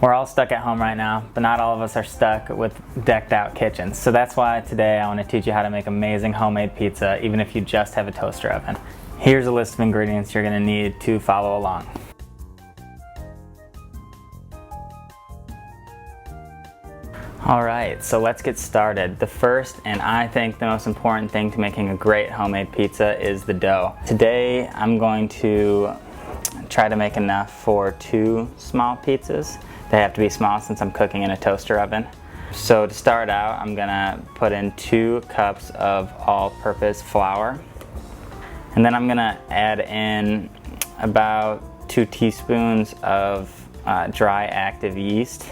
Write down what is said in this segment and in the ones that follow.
We're all stuck at home right now, but not all of us are stuck with decked out kitchens. So that's why today I want to teach you how to make amazing homemade pizza, even if you just have a toaster oven. Here's a list of ingredients you're going to need to follow along. Alright, so let's get started. The first, and I think the most important thing to making a great homemade pizza is the dough. Today I'm going to try to make enough for 2 small pizzas. They have to be small since I'm cooking in a toaster oven. So to start out, I'm gonna put in 2 cups of all-purpose flour. And then I'm gonna add in about 2 teaspoons of dry active yeast.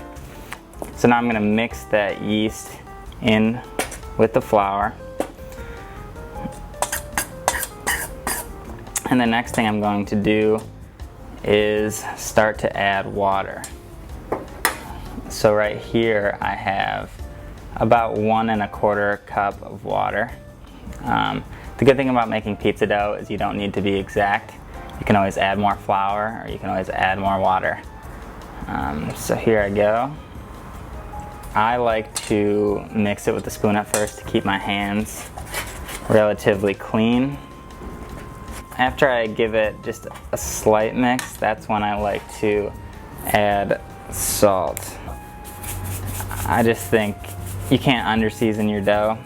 So now I'm gonna mix that yeast in with the flour. And the next thing I'm going to do is start to add water. So right here I have about 1 1/4 cup of water. The good thing about making pizza dough is you don't need to be exact. You can always add more flour or you can always add more water. So here I go. I like to mix it with a spoon at first to keep my hands relatively clean. After I give it just a slight mix, that's when I like to add salt. I just think you can't under-season your dough.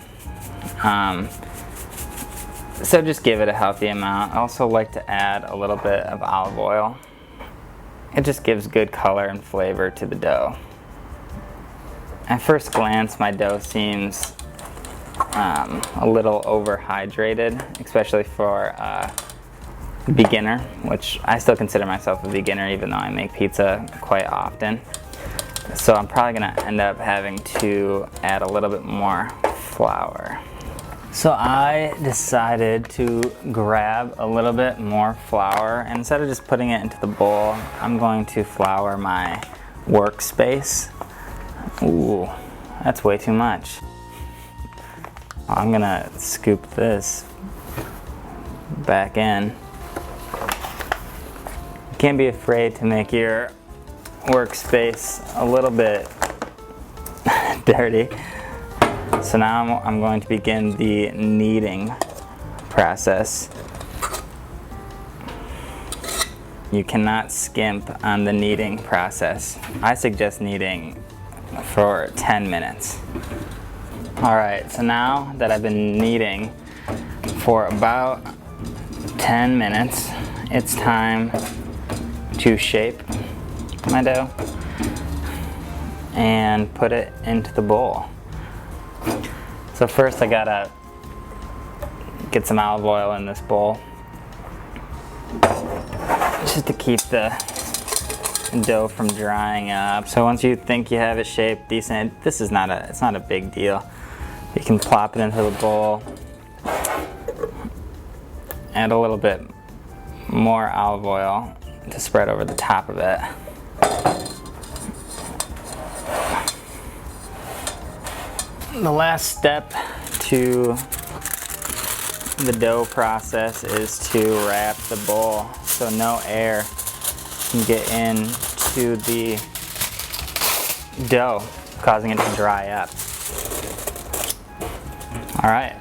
So just give it a healthy amount. I also like to add a little bit of olive oil. It just gives good color and flavor to the dough. At first glance, my dough seems a little overhydrated, especially for a beginner, which I still consider myself a beginner even though I make pizza quite often. So I'm probably gonna end up having to add a little bit more flour. So I decided to grab a little bit more flour, and instead of just putting it into the bowl, I'm going to flour my workspace. Ooh, that's way too much. I'm gonna scoop this back in. You can't be afraid to make your workspace a little bit dirty. So now I'm going to begin the kneading process. You cannot skimp on the kneading process. I suggest kneading for 10 minutes. Alright, so now that I've been kneading for about 10 minutes, it's time to shape my dough and put it into the bowl. So first I gotta get some olive oil in this bowl just to keep the dough from drying up. So once you think you have it shaped decent, it's not a big deal. You can plop it into the bowl, add a little bit more olive oil to spread over the top of it. The last step to the dough process is to wrap the bowl so no air can get into the dough, causing it to dry up. Alright,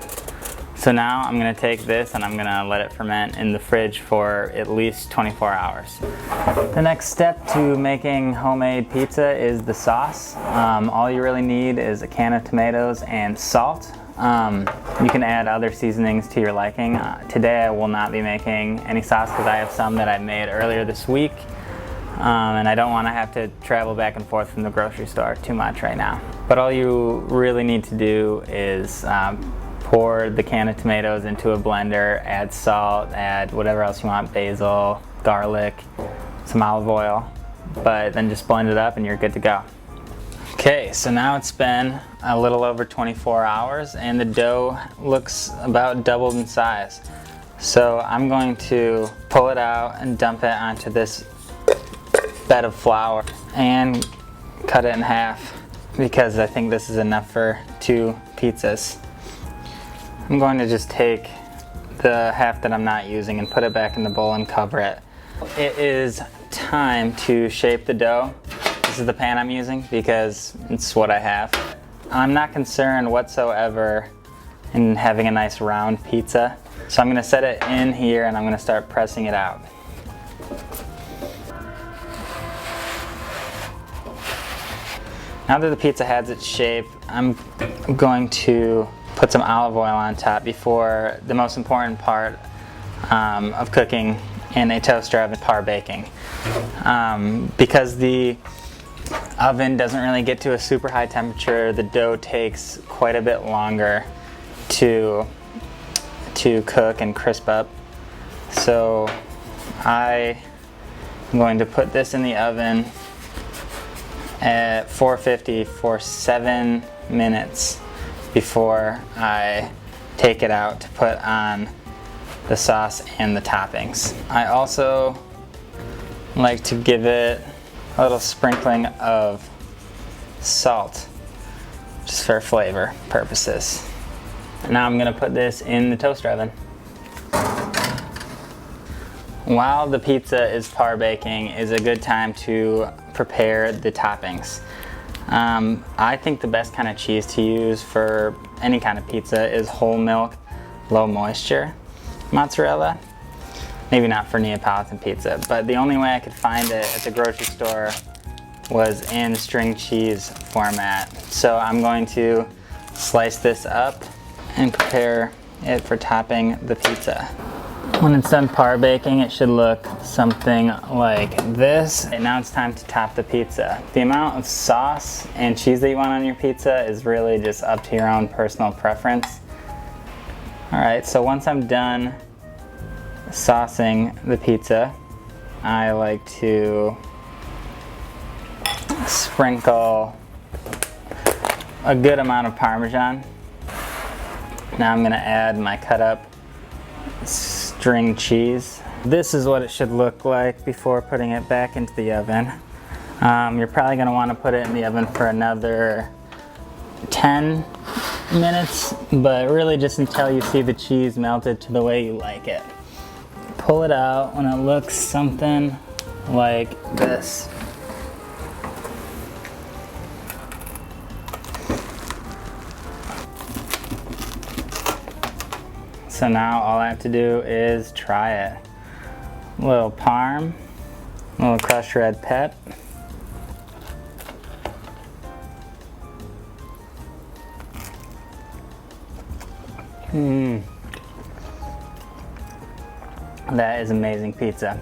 so now I'm going to take this and I'm going to let it ferment in the fridge for at least 24 hours. The next step to making homemade pizza is the sauce. All you really need is a can of tomatoes and salt. You can add other seasonings to your liking. Today I will not be making any sauce because I have some that I made earlier this week. And I don't want to have to travel back and forth from the grocery store too much right now. But all you really need to do is pour the can of tomatoes into a blender, add salt, add whatever else you want, basil, garlic, some olive oil, but then just blend it up and you're good to go. Okay, so now it's been a little over 24 hours and the dough looks about doubled in size. So I'm going to pull it out and dump it onto this bed of flour and cut it in half because I think this is enough for 2 pizzas. I'm going to just take the half that I'm not using and put it back in the bowl and cover it. It is time to shape the dough. This is the pan I'm using because it's what I have. I'm not concerned whatsoever in having a nice round pizza. So I'm gonna set it in here and I'm gonna start pressing it out. Now that the pizza has its shape, I'm going to put some olive oil on top before the most important part of cooking in a toaster oven, par baking. Because the oven doesn't really get to a super high temperature, the dough takes quite a bit longer to cook and crisp up. So I am going to put this in the oven at 450 for 7 minutes before I take it out to put on the sauce and the toppings. I also like to give it a little sprinkling of salt, just for flavor purposes. Now I'm gonna put this in the toaster oven. While the pizza is par baking is a good time to prepare the toppings. I think the best kind of cheese to use for any kind of pizza is whole milk, low moisture mozzarella. Maybe not for Neapolitan pizza, but the only way I could find it at the grocery store was in string cheese format. So I'm going to slice this up and prepare it for topping the pizza. When it's done par baking, it should look something like this. And now it's time to top the pizza. The amount of sauce and cheese that you want on your pizza is really just up to your own personal preference. All right, so once I'm done saucing the pizza, I like to sprinkle a good amount of Parmesan. Now I'm gonna add my cut up string cheese. This is what it should look like before putting it back into the oven. You're probably gonna wanna put it in the oven for another 10 minutes, but really just until you see the cheese melted to the way you like it. Pull it out when it looks something like this. So now all I have to do is try it. A little parm, a little crushed red pep. That is amazing pizza,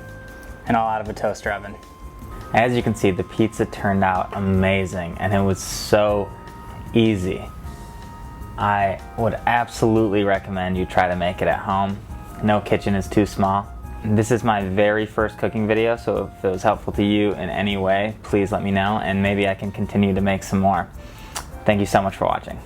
and all out of a toaster oven. As you can see, the pizza turned out amazing, and it was so easy. I would absolutely recommend you try to make it at home. No kitchen is too small. This is my very first cooking video, so if it was helpful to you in any way, please let me know, and maybe I can continue to make some more. Thank you so much for watching.